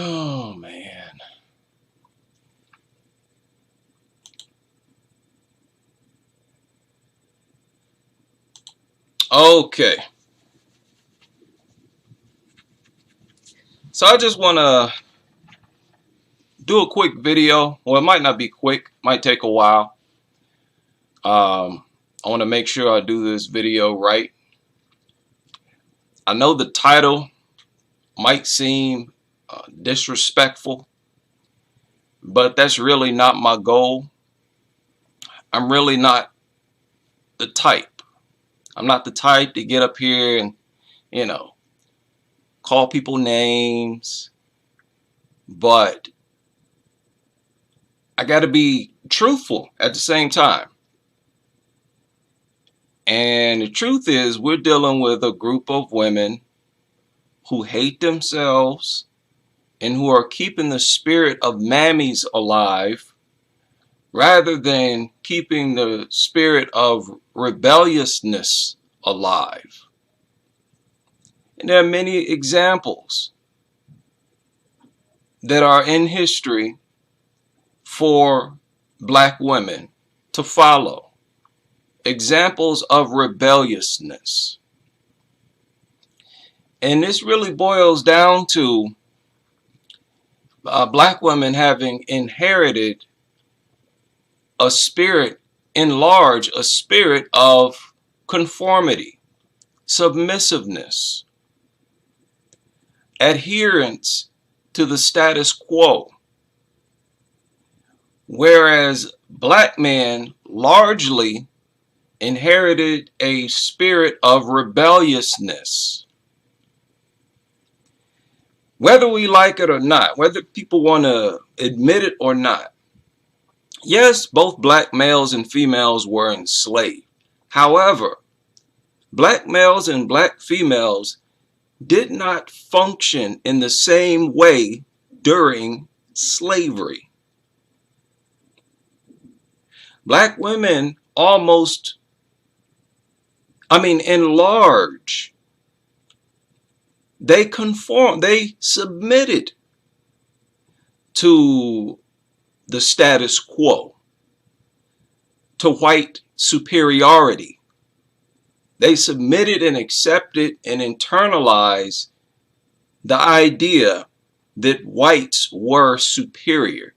Oh, man. Okay. So I just want to do a quick video. Well, it might not be quick. Might take a while. I want to make sure I do this video right. I know the title might seem disrespectful, but that's really not my goal. I'm really not the type. I'm not the type to get up here and, call people names. But I got to be truthful at the same time. And the truth is, we're dealing with a group of women who hate themselves and who are keeping the spirit of Mammies alive rather than keeping the spirit of rebelliousness alive. And there are many examples that are in history for black women to follow. Examples of rebelliousness. And this really boils down to black women having inherited a spirit, a spirit of conformity, submissiveness, adherence to the status quo. Whereas black men largely inherited a spirit of rebelliousness. Whether we like it or not, whether people want to admit it or not, yes, both black males and females were enslaved. However, black males and black females did not function in the same way during slavery. Black women in large, they submitted to the status quo, to white superiority. They submitted and accepted and internalized the idea that whites were superior.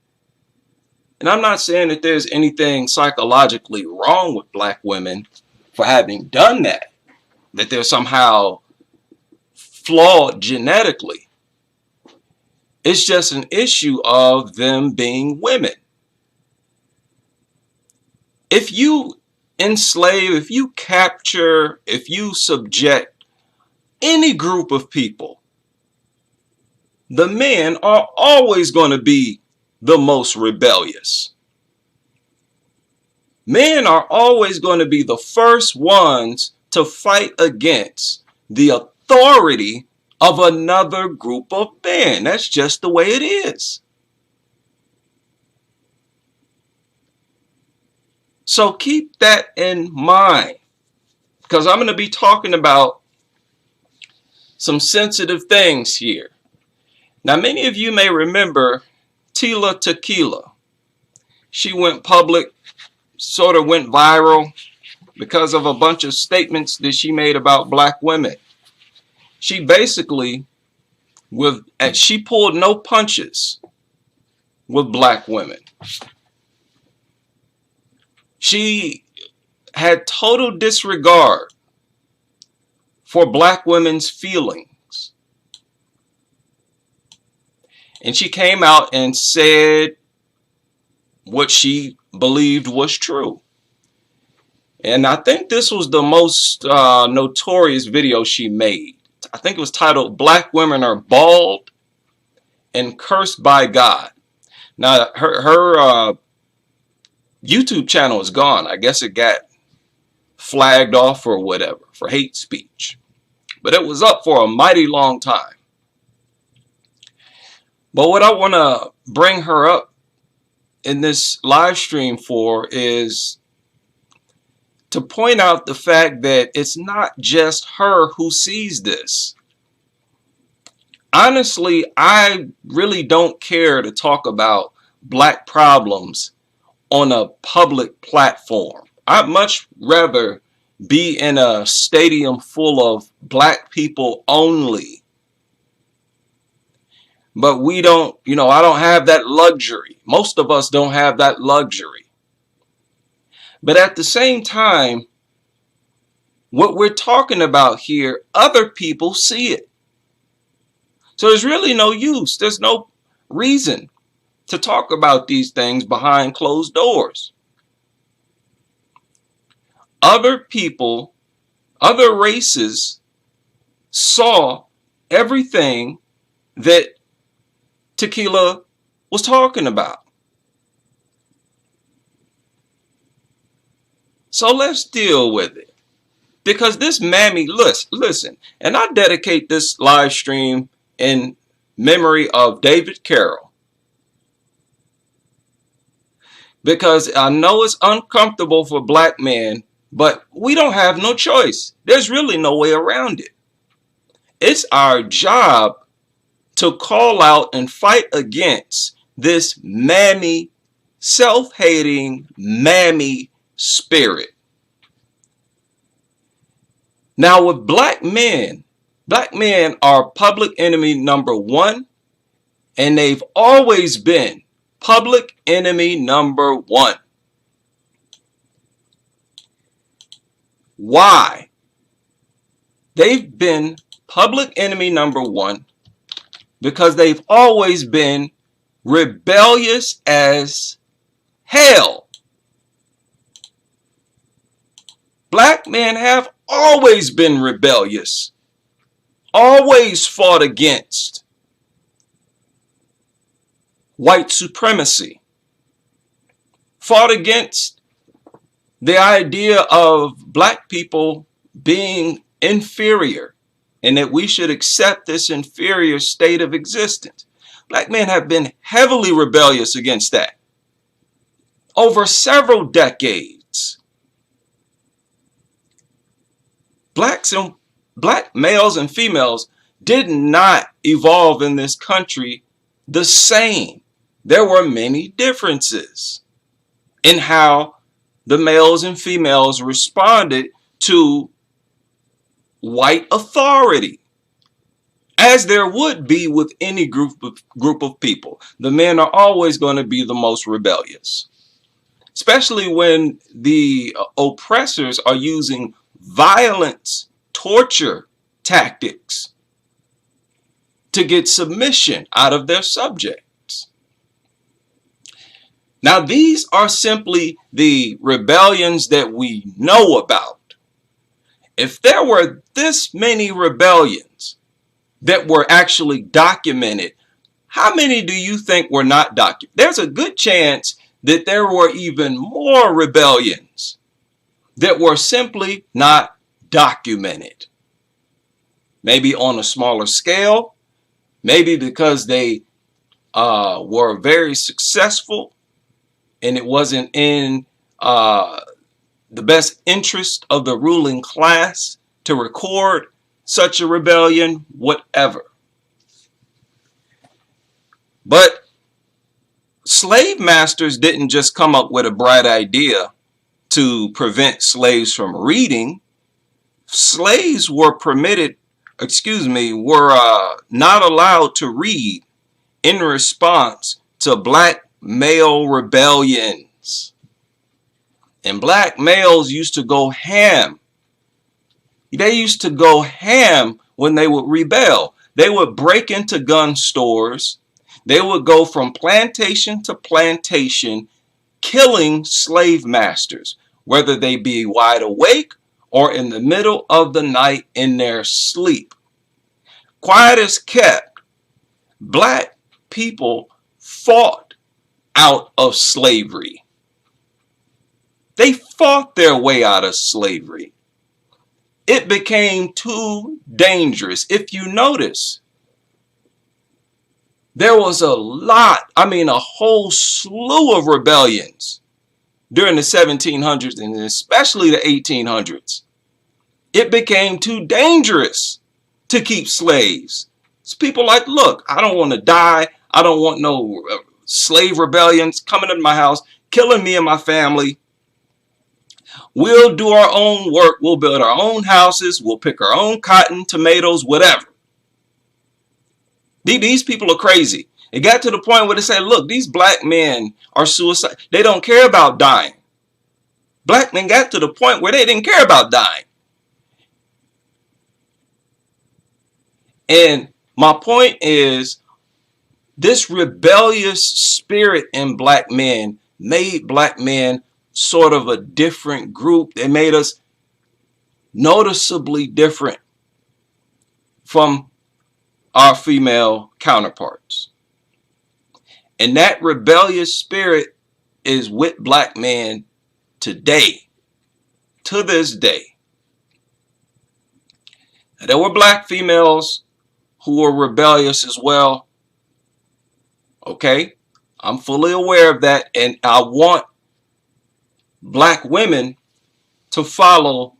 And I'm not saying that there's anything psychologically wrong with black women for having done that they're somehow flawed genetically. It's just an issue of them being women. If you enslave, if you capture, if you subject any group of people, the men are always going to be the most rebellious. Men are always going to be the first ones to fight against the authority of another group of men. That's just the way it is. So keep that in mind, because I'm going to be talking about some sensitive things here. Now, many of you may remember Tila Tequila. She went public, sort of went viral because of a bunch of statements that she made about black women. She basically, she pulled no punches with black women. She had total disregard for black women's feelings. And she came out and said what she believed was true. And I think this was the most notorious video she made. I think it was titled "Black Women Are Bald and Cursed by God." Now, her YouTube channel is gone. I guess it got flagged off or whatever for hate speech. But it was up for a mighty long time. But what I want to bring her up in this live stream for is to point out the fact that it's not just her who sees this. honestly, I really don't care to talk about black problems on a public platform. I'd much rather be in a stadium full of black people only. But we don't, I don't have that luxury. Most of us don't have that luxury. But at the same time, what we're talking about here, other people see it. So there's really no use. There's no reason to talk about these things behind closed doors. Other people, other races saw everything that Tequila was talking about. So let's deal with it. Because this Mammy, listen, and I dedicate this live stream in memory of David Carroll. Because I know it's uncomfortable for black men, but we don't have no choice. There's really no way around it. It's our job to call out and fight against this Mammy, self-hating Mammy spirit. Now with black men are public enemy number one, and they've always been public enemy number one. Why? They've been public enemy number one because they've always been rebellious as hell. Black men have always been rebellious, always fought against white supremacy, fought against the idea of black people being inferior and that we should accept this inferior state of existence. Black men have been heavily rebellious against that over several decades. Black males and females did not evolve in this country the same. There were many differences in how the males and females responded to white authority, as there would be with any group of people. The men are always going to be the most rebellious, especially when the oppressors are using violence, torture tactics to get submission out of their subjects. Now, these are simply the rebellions that we know about. If there were this many rebellions that were actually documented, how many do you think were not documented? There's a good chance that there were even more rebellions that were simply not documented. Maybe on a smaller scale, maybe because they were very successful and it wasn't in the best interest of the ruling class to record such a rebellion, whatever. But slave masters didn't just come up with a bright idea to prevent slaves from reading. Slaves were not allowed to read in response to black male rebellions. And black males used to go ham. They used to go ham when they would rebel. They would break into gun stores. They would go from plantation to plantation, killing slave masters, whether they be wide awake or in the middle of the night in their sleep. Quiet as kept, black people fought out of slavery. They fought their way out of slavery. It became too dangerous. If you notice, there was a whole slew of rebellions during the 1700s and especially the 1800s. It became too dangerous to keep slaves. It's people like, look, I don't want to die. I don't want no slave rebellions coming into my house, killing me and my family. We'll do our own work. We'll build our own houses. We'll pick our own cotton, tomatoes, whatever. These people are crazy. It got to the point where they said, look, these black men are suicide. They don't care about dying. Black men got to the point where they didn't care about dying. And my point is, this rebellious spirit in black men made black men sort of a different group. It made us noticeably different from our female counterparts. And that rebellious spirit is with black men today, to this day. Now, there were black females who were rebellious as well. Okay, I'm fully aware of that, and I want black women to follow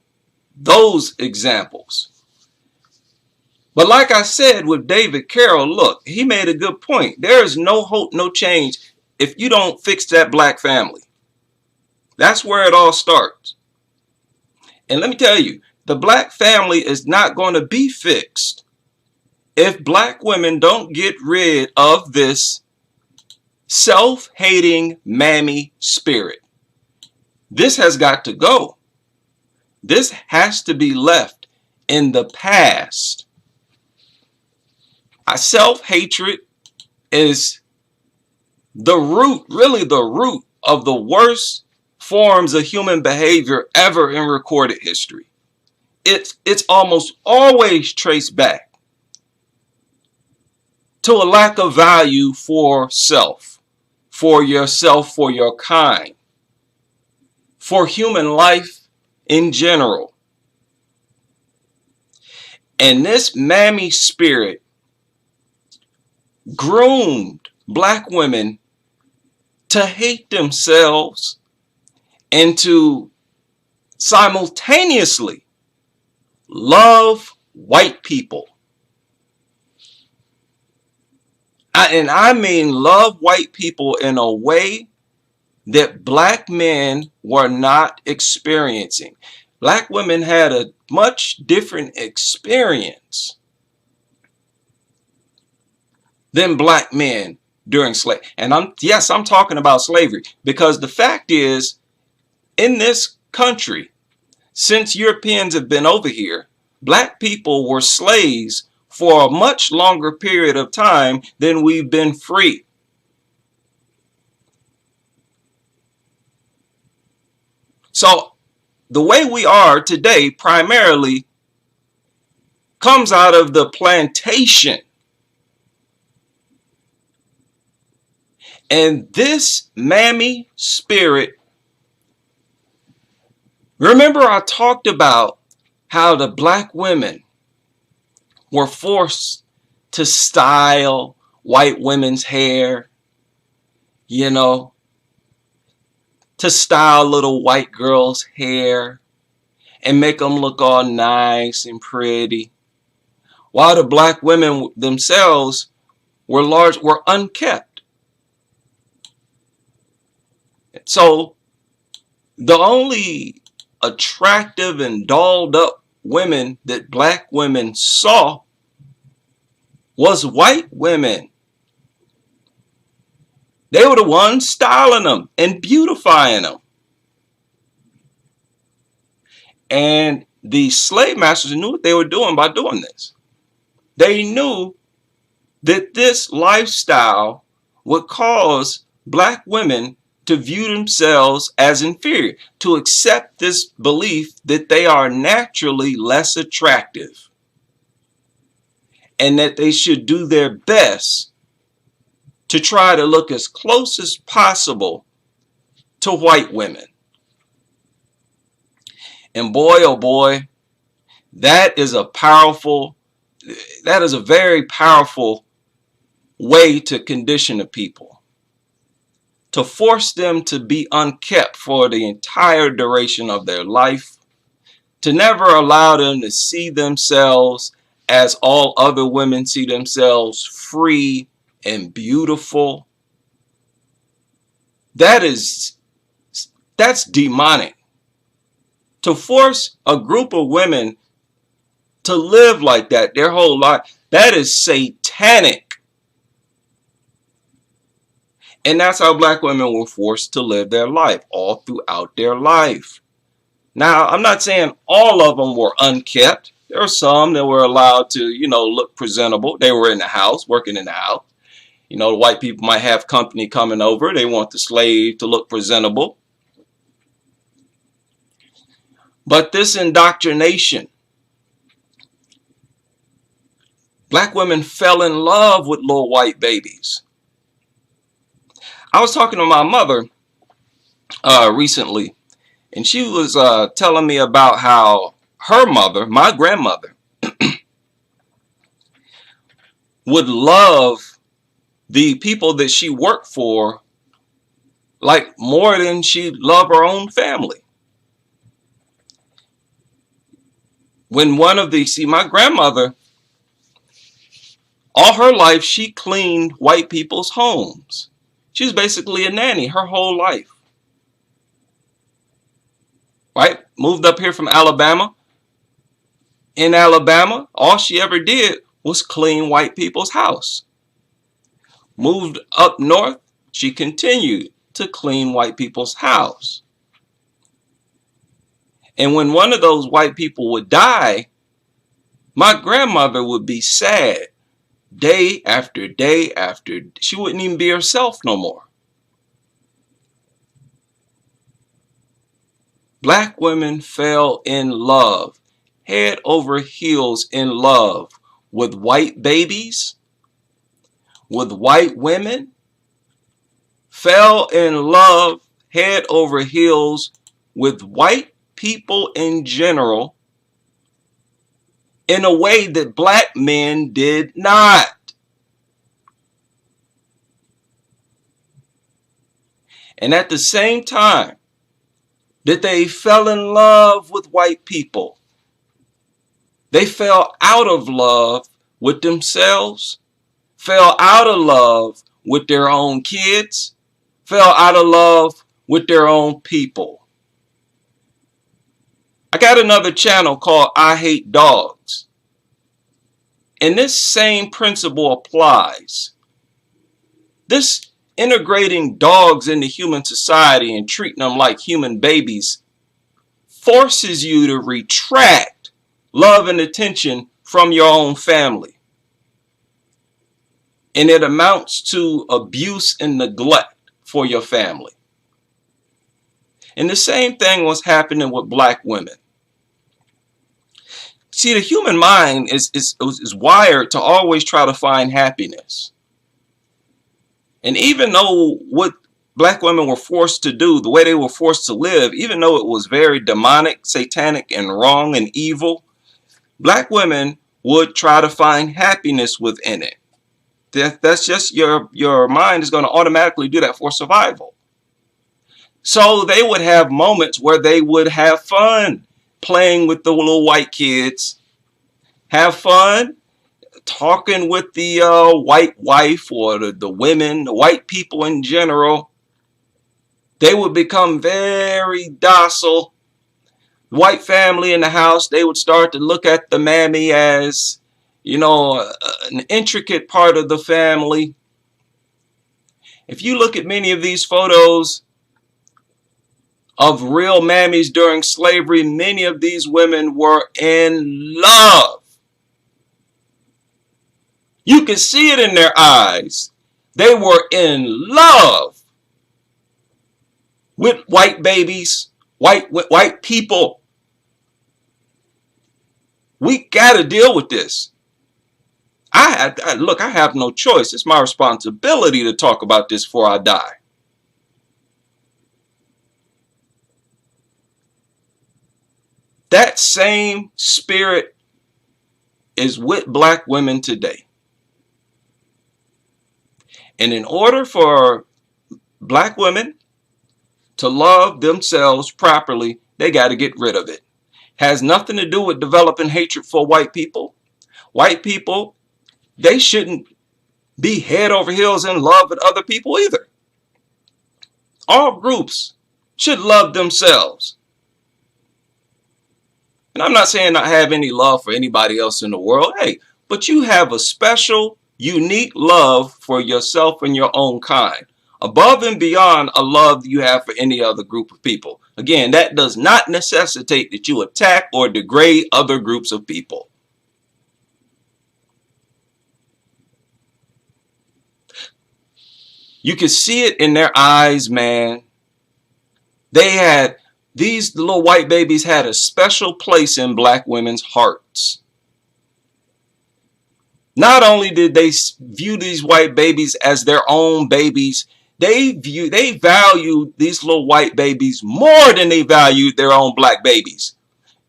those examples. But like I said with David Carroll, look, he made a good point. There is no hope, no change if you don't fix that black family. That's where it all starts. And let me tell you, the black family is not going to be fixed if black women don't get rid of this self-hating mammy spirit. This has got to go. This has to be left in the past. Self-hatred is the root, really the root of the worst forms of human behavior ever in recorded history. It's almost always traced back to a lack of value for self, for yourself, for your kind, for human life in general. And this mammy spirit groomed black women to hate themselves and to simultaneously love white people. And I mean love white people in a way that black men were not experiencing. Black women had a much different experience than black men during slavery. And I'm talking about slavery, because the fact is, in this country, since Europeans have been over here, black people were slaves for a much longer period of time than we've been free. So the way we are today primarily comes out of the plantation. And this mammy spirit, remember I talked about how the black women were forced to style white women's hair, you know, to style little white girls' hair and make them look all nice and pretty, while the black women themselves were unkept. So the only attractive and dolled up women that black women saw was white women. They were the ones styling them and beautifying them. And the slave masters knew what they were doing by doing this. They knew that this lifestyle would cause black women to view themselves as inferior, to accept this belief that they are naturally less attractive and that they should do their best to try to look as close as possible to white women. And boy, oh boy, that is a very powerful way to condition a people, to force them to be unkept for the entire duration of their life, to never allow them to see themselves as all other women see themselves free and beautiful. That's demonic. To force a group of women to live like that their whole life, that is satanic. And that's how black women were forced to live their life all throughout their life. Now, I'm not saying all of them were unkept. There were some that were allowed to, look presentable. They were in the house, working in the house. The white people might have company coming over. They want the slave to look presentable. But this indoctrination, black women fell in love with little white babies. I was talking to my mother recently, and she was telling me about how her mother, my grandmother, would love the people that she worked for like more than she loved her own family. When my grandmother, all her life, she cleaned white people's homes. She was basically a nanny her whole life. Right? Moved up here from Alabama. In Alabama, all she ever did was clean white people's house. Moved up north, she continued to clean white people's house. And when one of those white people would die, my grandmother would be sad day after day after. She wouldn't even be herself no more. Black women fell in love, head over heels in love with white babies, with white women, fell in love head over heels with white people in general in a way that black men did not. And at the same time that they fell in love with white people, they fell out of love with themselves, fell out of love with their own kids, fell out of love with their own people. I got another channel called I Hate Dogs. And this same principle applies. This integrating dogs into human society and treating them like human babies forces you to retract love and attention from your own family. And it amounts to abuse and neglect for your family. And the same thing was happening with black women. See, the human mind is wired to always try to find happiness. And even though what black women were forced to do, the way they were forced to live, even though it was very demonic, satanic, and wrong and evil, black women would try to find happiness within it. That's just your mind is going to automatically do that for survival. So they would have moments where they would have fun playing with the little white kids, have fun talking with the white wife or the women, the white people in general. They would become very docile. The white family in the house, they would start to look at the mammy as, an intricate part of the family. If you look at many of these photos of real mammies during slavery, many of these women were in love. You can see it in their eyes. They were in love with white babies, white people. We got to deal with this. I have no choice. It's my responsibility to talk about this before I die. That same spirit is with black women today. And in order for black women to love themselves properly, they got to get rid of it. Has nothing to do with developing hatred for white people. white people, they shouldn't be head over heels in love with other people either. All groups should love themselves. And I'm not saying I have any love for anybody else in the world. Hey, but you have a special, unique love for yourself and your own kind, above and beyond a love you have for any other group of people. Again, that does not necessitate that you attack or degrade other groups of people. You can see it in their eyes, man. These little white babies had a special place in black women's hearts. Not only did they view these white babies as their own babies, they valued these little white babies more than they valued their own black babies.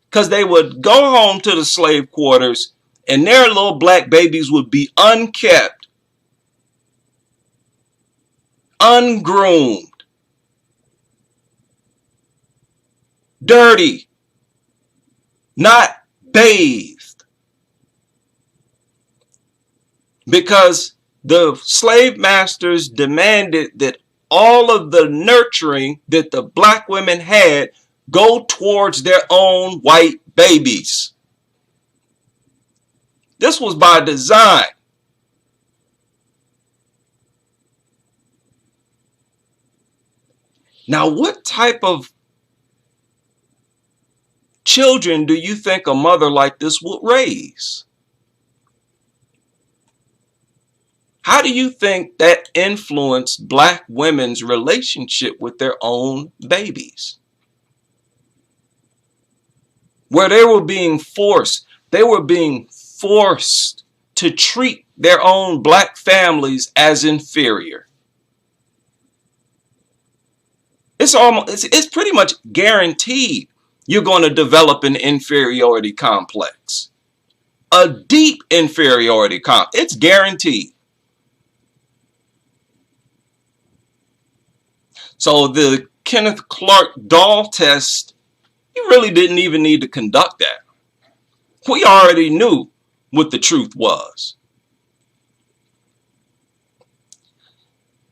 Because they would go home to the slave quarters and their little black babies would be unkept, ungroomed, dirty, not bathed. Because the slave masters demanded that all of the nurturing that the black women had go towards their own white babies. This was by design. Now, what type of children do you think a mother like this would raise? How do you think that influenced black women's relationship with their own babies? Where they were being forced to treat their own black families as inferior. It's pretty much guaranteed you're going to develop an inferiority complex. A deep inferiority complex. It's guaranteed. So the Kenneth Clark doll test, you really didn't even need to conduct that. We already knew what the truth was.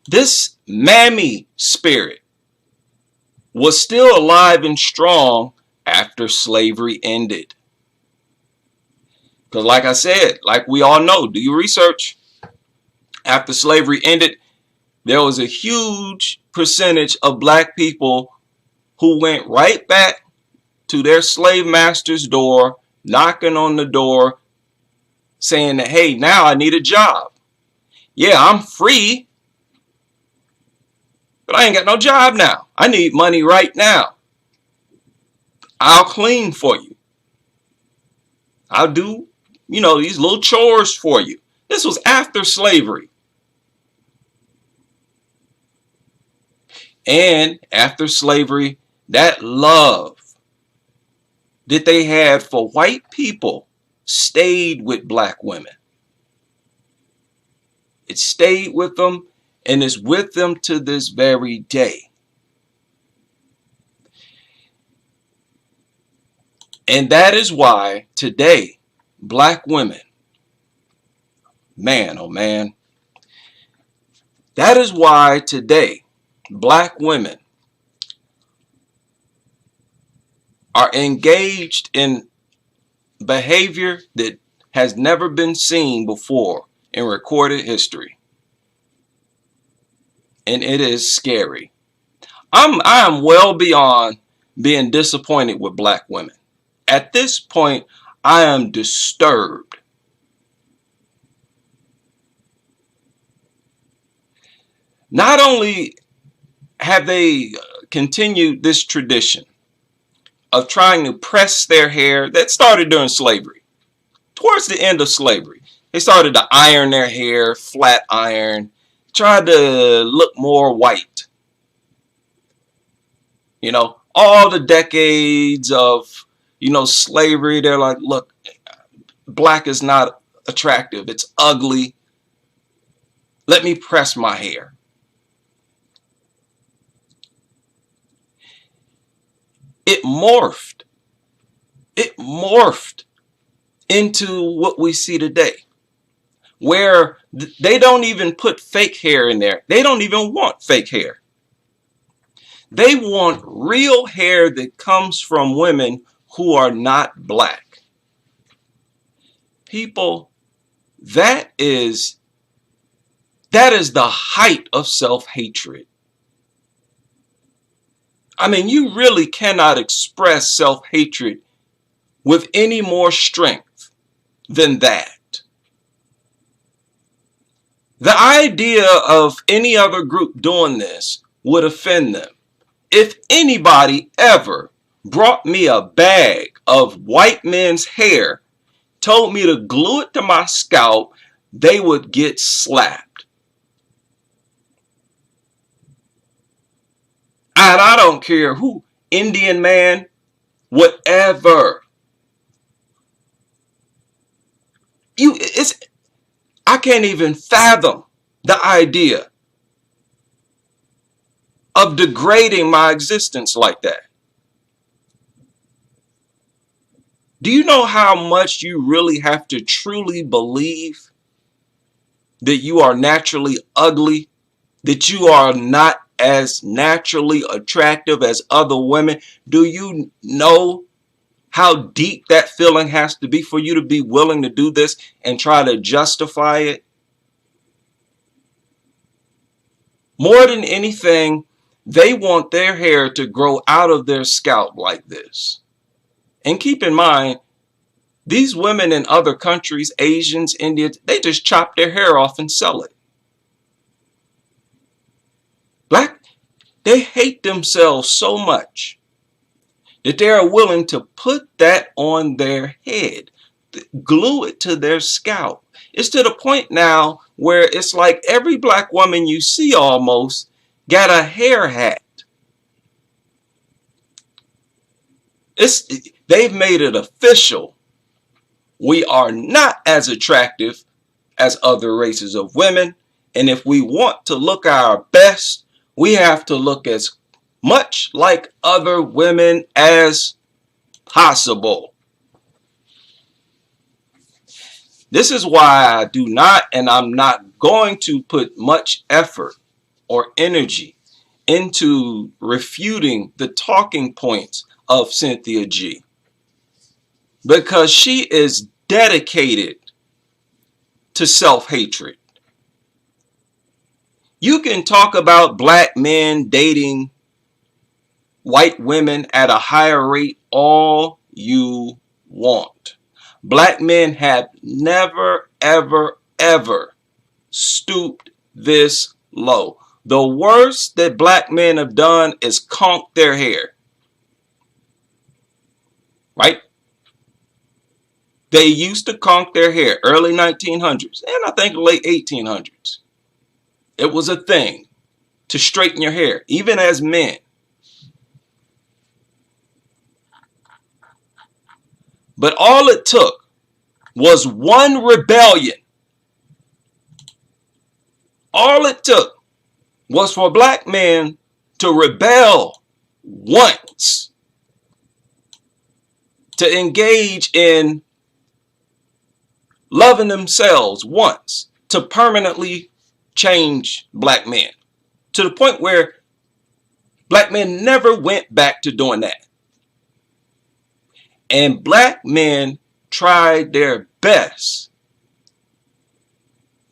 This Mammy spirit was still alive and strong after slavery ended. Because like I said, like we all know, do your research. After slavery ended, there was a huge percentage of black people who went right back to their slave master's door, knocking on the door, saying that, hey, now I need a job. Yeah, I'm free, but I ain't got no job now. I need money right now. I'll clean for you. I'll do, these little chores for you. This was after slavery. And after slavery, that love that they had for white people stayed with black women. It stayed with them and is with them to this very day. And that is why today, black women, man, oh man, that is why today, black women are engaged in behavior that has never been seen before in recorded history. And it is scary. I am well beyond being disappointed with black women. At this point, I am disturbed. Not only have they continued this tradition of trying to press their hair that started during slavery. Towards the end of slavery, they started to iron their hair, flat iron, tried to look more white. All the decades of, slavery, they're like, look, black is not attractive. It's ugly. Let me press my hair. It morphed. It morphed into what we see today, where they don't even put fake hair in there. They don't even want fake hair. They want real hair that comes from women who are not black. People, that is the height of self-hatred. I mean, you really cannot express self-hatred with any more strength than that. The idea of any other group doing this would offend them. If anybody ever brought me a bag of white men's hair, told me to glue it to my scalp, they would get slapped. And I don't care who, Indian man, whatever. I can't even fathom the idea of degrading my existence like that. Do you know how much you really have to truly believe that you are naturally ugly, that you are not as naturally attractive as other women? Do you know how deep that feeling has to be for you to be willing to do this and try to justify it? More than anything, they want their hair to grow out of their scalp like this. And keep in mind, these women in other countries, Asians, Indians, they just chop their hair off and sell it. They hate themselves so much that they are willing to put that on their head, glue it to their scalp. It's to the point now where it's like every black woman you see almost got a hair hat. They've made it official. We are not as attractive as other races of women. And if we want to look our best, we have to look as much like other women as possible. This is why I do not, and I'm not going to put much effort or energy into refuting the talking points of Cynthia G. Because she is dedicated to self-hatred. You can talk about black men dating white women at a higher rate all you want. Black men have never, ever, ever stooped this low. The worst that black men have done is conk their hair. Right? They used to conk their hair, early 1900s, and I think late 1800s. It was a thing to straighten your hair, even as men. But all it took was one rebellion. All it took was for black men to rebel once, to engage in loving themselves once, to permanently change black men, to the point where black men never went back to doing that. And black men tried their best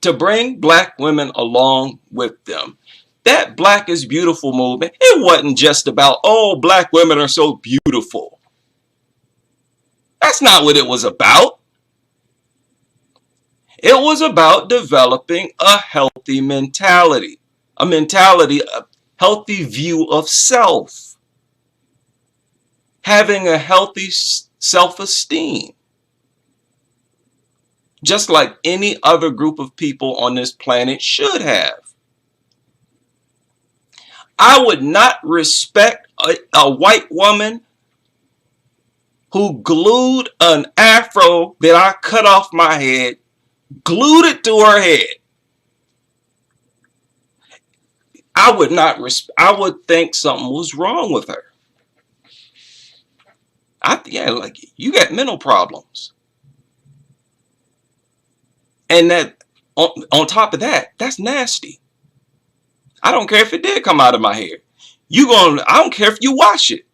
to bring black women along with them. That Black is Beautiful movement, it wasn't just about, oh, black women are so beautiful. That's not what it was about. It was about developing a healthy mentality, a healthy view of self, having a healthy self-esteem, just like any other group of people on this planet should have. I would not respect a white woman who glued an afro that I cut off my head, glued it to her head. I would think something was wrong with her. Yeah, like, you got mental problems. And that on top of that, that's nasty. I don't care if it did come out of my hair. I don't care if you wash it.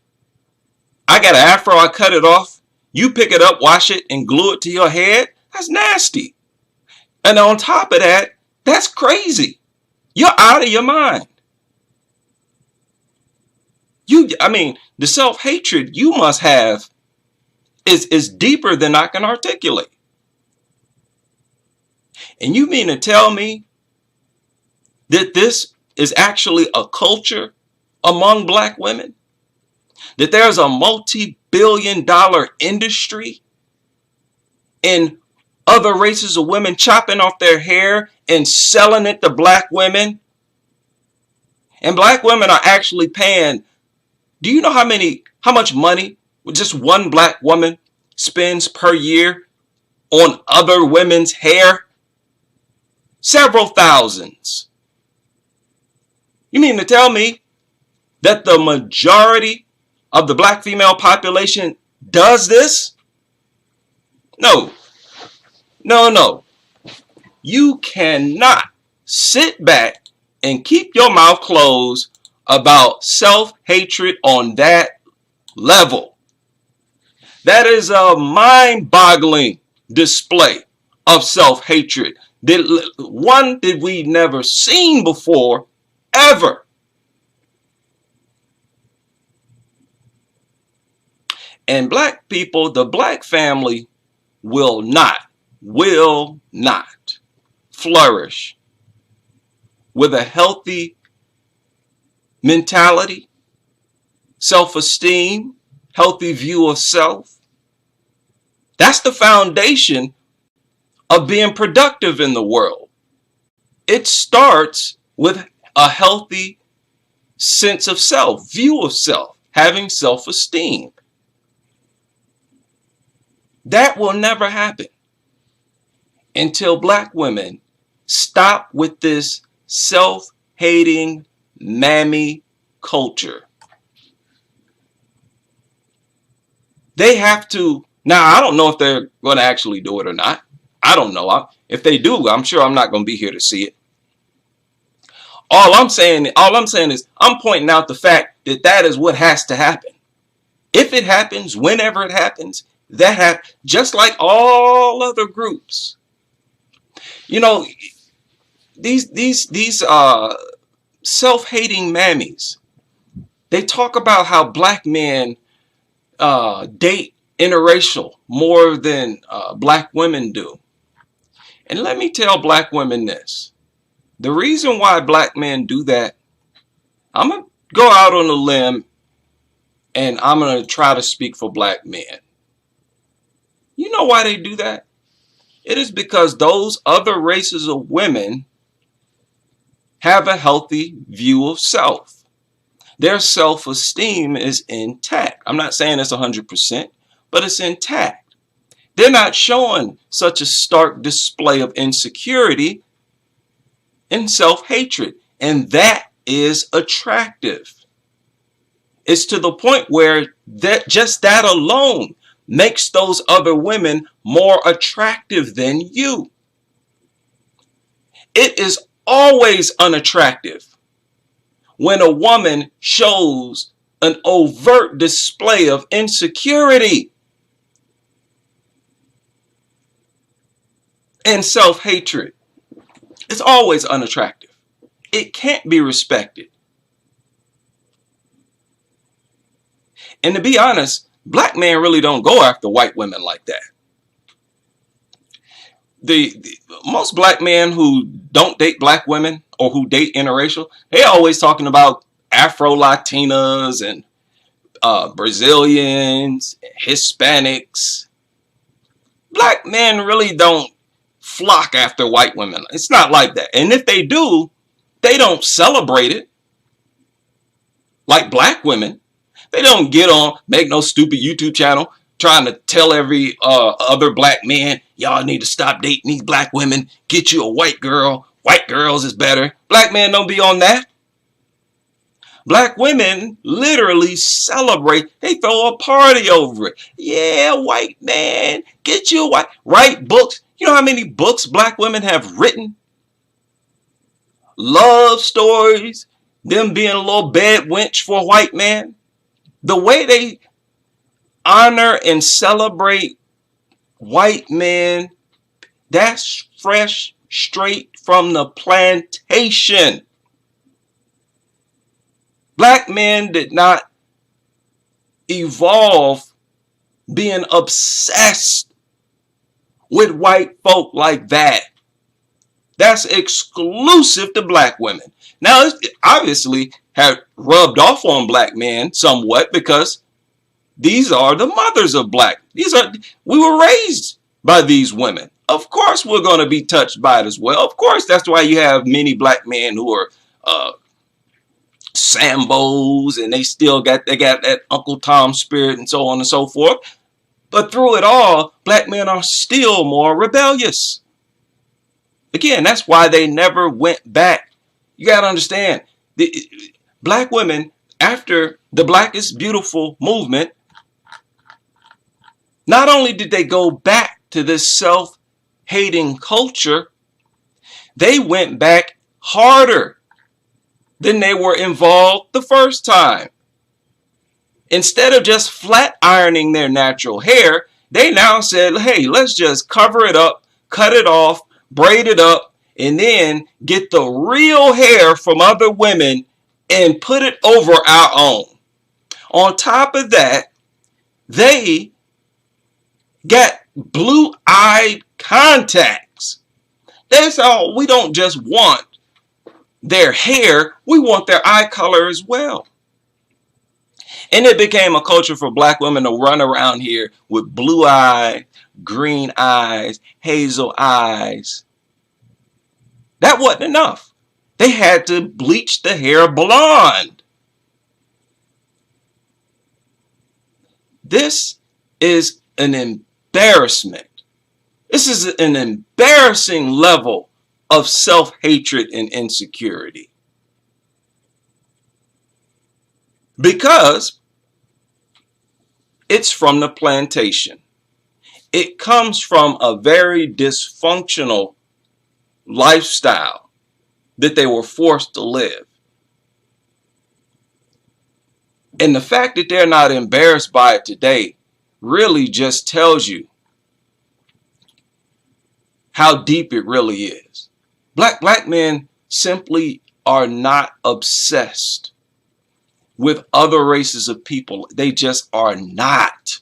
I got an afro, I cut it off. You pick it up, wash it, and glue it to your head. That's nasty. And on top of that, that's crazy. You're out of your mind. The self-hatred you must have is deeper than I can articulate. And you mean to tell me that this is actually a culture among black women? That there's a multi-billion-dollar industry in other races of women chopping off their hair and selling it to black women? And black women are actually paying, do you know how much money just one black woman spends per year on other women's hair? Several thousands. You mean to tell me that the majority of the black female population does this? No. No. You cannot sit back and keep your mouth closed about self-hatred on that level. That is a mind-boggling display of self-hatred. One that we never seen before, ever. And black people, the black family will not flourish with a healthy mentality, self-esteem, healthy view of self. That's the foundation of being productive in the world. It starts with a healthy sense of self, view of self, having self-esteem. That will never happen until black women stop with this self-hating mammy culture. They have to. Now, I don't know if they're going to actually do it or not. I don't know. If they do, I'm sure I'm not going to be here to see it. All I'm saying is I'm pointing out the fact that that is what has to happen. If it happens, whenever it happens, just like all other groups. You know, these self-hating mammies, they talk about how black men date interracial more than black women do. And let me tell black women this. The reason why black men do that, I'm going to go out on a limb and I'm going to try to speak for black men. You know why they do that? It is because those other races of women have a healthy view of self. Their self-esteem is intact. I'm not saying it's 100%, but it's intact. They're not showing such a stark display of insecurity and self-hatred. And that is attractive. It's to the point where just that alone makes those other women more attractive than you. It is always unattractive when a woman shows an overt display of insecurity and self-hatred. It's always unattractive. It can't be respected. And to be honest, black men really don't go after white women like that. Most black men who don't date black women or who date interracial, they're always talking about Afro-Latinas and Brazilians, Hispanics. Black men really don't flock after white women. It's not like that. And if they do, they don't celebrate it like black women. They don't get on, make no stupid YouTube channel trying to tell every other black man, y'all need to stop dating these black women. Get you a white girl. White girls is better. Black men don't be on that. Black women literally celebrate. They throw a party over it. Yeah, white man, get you a white. Write books. You know how many books black women have written? Love stories, them being a little bed wench for a white man. The way they honor and celebrate white men, that's fresh straight from the plantation. Black men did not evolve being obsessed with white folk like that. That's exclusive to black women. Now, it obviously had rubbed off on black men somewhat because these are the mothers of black. We were raised by these women. Of course, we're going to be touched by it as well. Of course, that's why you have many black men who are Sambos, and they got that Uncle Tom spirit and so on and so forth. But through it all, black men are still more rebellious. Again, that's why they never went back. You got to understand, the black women, after the Black is Beautiful movement, not only did they go back to this self-hating culture, they went back harder than they were involved the first time. Instead of just flat ironing their natural hair, they now said, hey, let's just cover it up, cut it off, braid it up, and then get the real hair from other women and put it over our own. On top of that, they got blue-eyed contacts. That's all. We don't just want their hair, we want their eye color as well. And it became a culture for black women to run around here with blue eyes, green eyes, hazel eyes. That wasn't enough. They had to bleach the hair blonde. This is an embarrassment. This is an embarrassing level of self-hatred and insecurity. Because it's from the plantation. It comes from a very dysfunctional lifestyle that they were forced to live. And the fact that they're not embarrassed by it today really just tells you how deep it really is. Black men simply are not obsessed with other races of people. They just are not.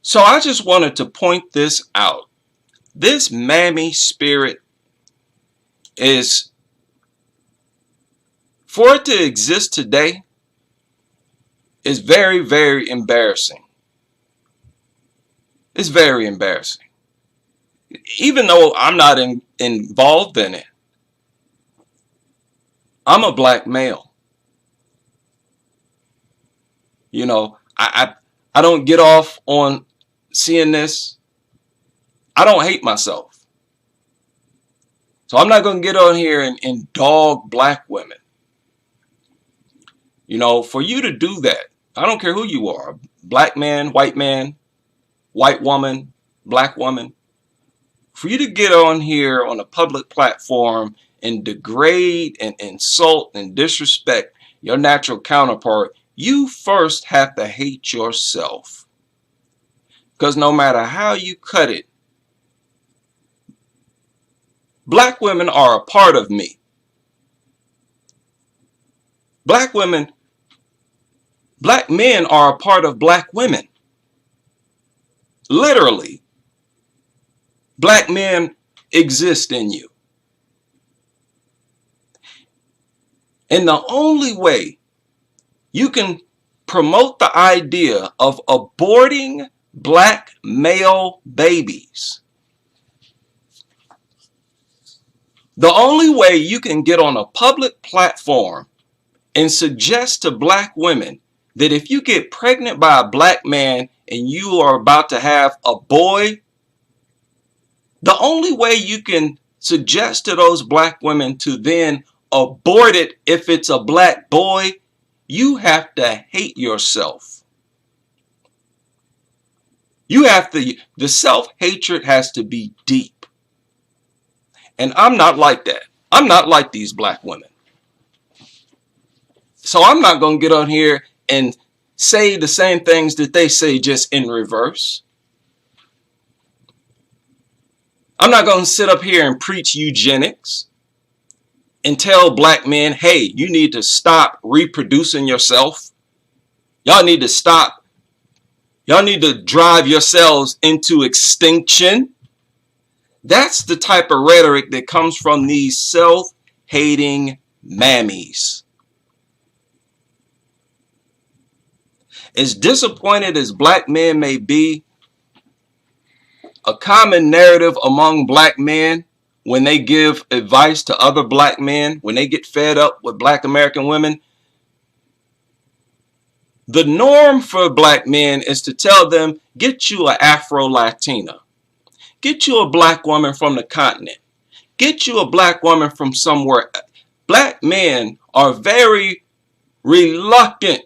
So I just wanted to point this out. This Mammy spirit is, for it to exist today, is very, very embarrassing. It's very embarrassing. Even though I'm not involved in it, I'm a black male. You know, I don't get off on seeing this. I don't hate myself. So I'm not going to get on here and dog black women. You know, for you to do that, I don't care who you are, black man, white woman, black woman. For you to get on here on a public platform and degrade and insult and disrespect your natural counterpart, you first have to hate yourself. Because no matter how you cut it, black women are a part of me. Black men are a part of black women. Literally. Black men exist in you. And the only way you can promote the idea of aborting black male babies, the only way you can get on a public platform and suggest to black women that if you get pregnant by a black man and you are about to have a boy, the only way you can suggest to those black women to then abort it if it's a black boy, you have to hate yourself. You have to, the self-hatred has to be deep. And I'm not like that. I'm not like these black women. So I'm not going to get on here and say the same things that they say, just in reverse. I'm not going to sit up here and preach eugenics and tell black men, hey, you need to stop reproducing yourself. Y'all need to stop. Y'all need to drive yourselves into extinction. That's the type of rhetoric that comes from these self-hating mammies. As disappointed as black men may be, a common narrative among black men when they give advice to other black men, when they get fed up with black American women, the norm for black men is to tell them, get you an Afro-Latina. Get you a black woman from the continent. Get you a black woman from somewhere. Black men are very reluctant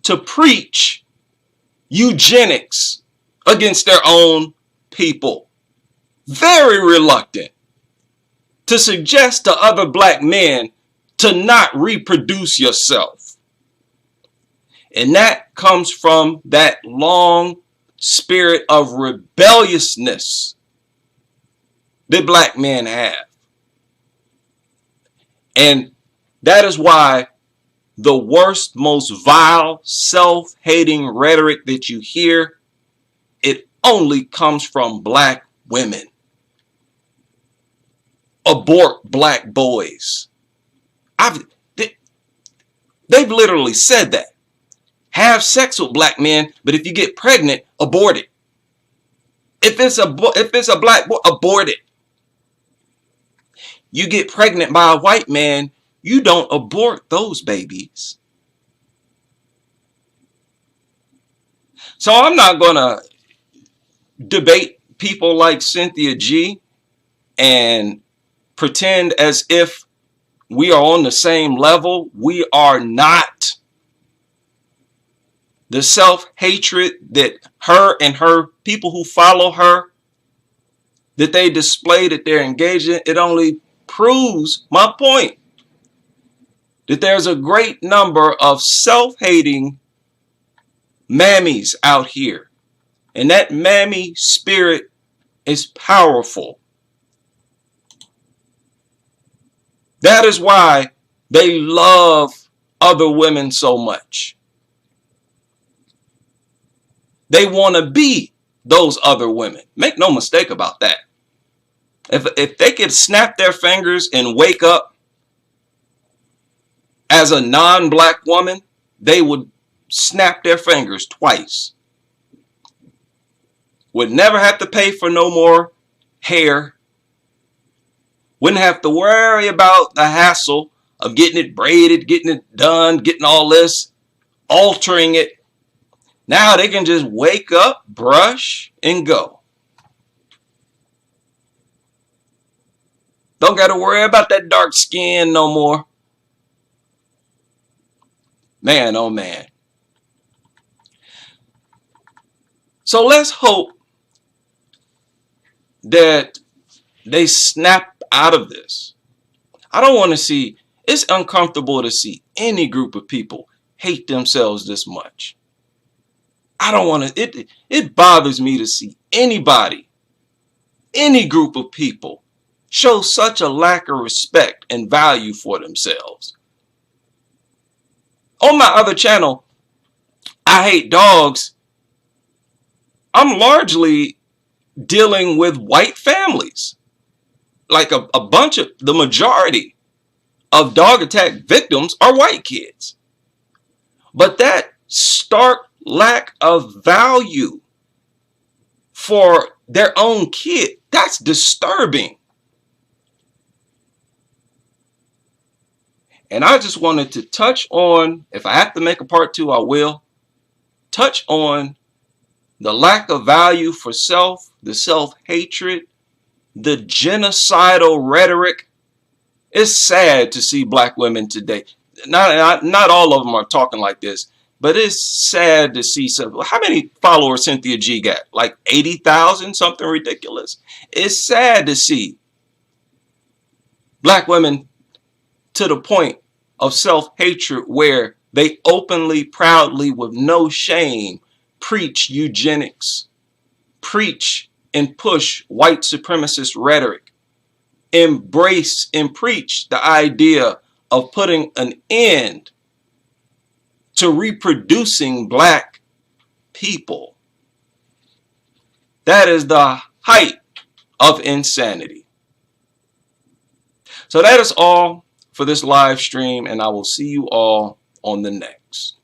to preach eugenics against their own people. Very reluctant to suggest to other black men to not reproduce yourself. And that comes from that long spirit of rebelliousness that black men have. And that is why the worst, most vile, self-hating rhetoric that you hear, it only comes from black women. Abort black boys. They've literally said that. Have sex with black men, but if you get pregnant, abort it. If it's a black boy, abort it. You get pregnant by a white man, you don't abort those babies. So I'm not going to debate people like Cynthia G and pretend as if we are on the same level. We are not. The self-hatred that her and her people who follow her, that they display, that they're engaged in, it only proves my point. That there's a great number of self-hating mammies out here. And that mammy spirit is powerful. That is why they love other women so much. They want to be those other women. Make no mistake about that. If they could snap their fingers and wake up as a non-black woman, they would snap their fingers twice. Would never have to pay for no more hair. Wouldn't have to worry about the hassle of getting it braided, getting it done, getting all this, altering it. Now they can just wake up, brush, and go. Don't got to worry about that dark skin no more. Man, oh man. So let's hope that they snap out of this. I don't want to see, it's uncomfortable to see any group of people hate themselves this much. I don't want to, it bothers me to see anybody, any group of people show such a lack of respect and value for themselves. On my other channel, I Hate Dogs, I'm largely dealing with white families. Like a bunch of, the majority of dog attack victims are white kids. But that stark lack of value for their own kid, that's disturbing. And I just wanted to touch on, if I have to make a part 2, I will, touch on the lack of value for self, the self-hatred, the genocidal rhetoric. It's sad to see black women today. Not all of them are talking like this, But it's sad to see some. How many followers Cynthia G got? Like 80,000, something ridiculous. It's sad to see black women to the point of self-hatred where they openly, proudly, with no shame, preach eugenics, preach and push white supremacist rhetoric, embrace and preach the idea of putting an end to reproducing black people. That is the height of insanity. So that is all for this live stream, and I will see you all on the next.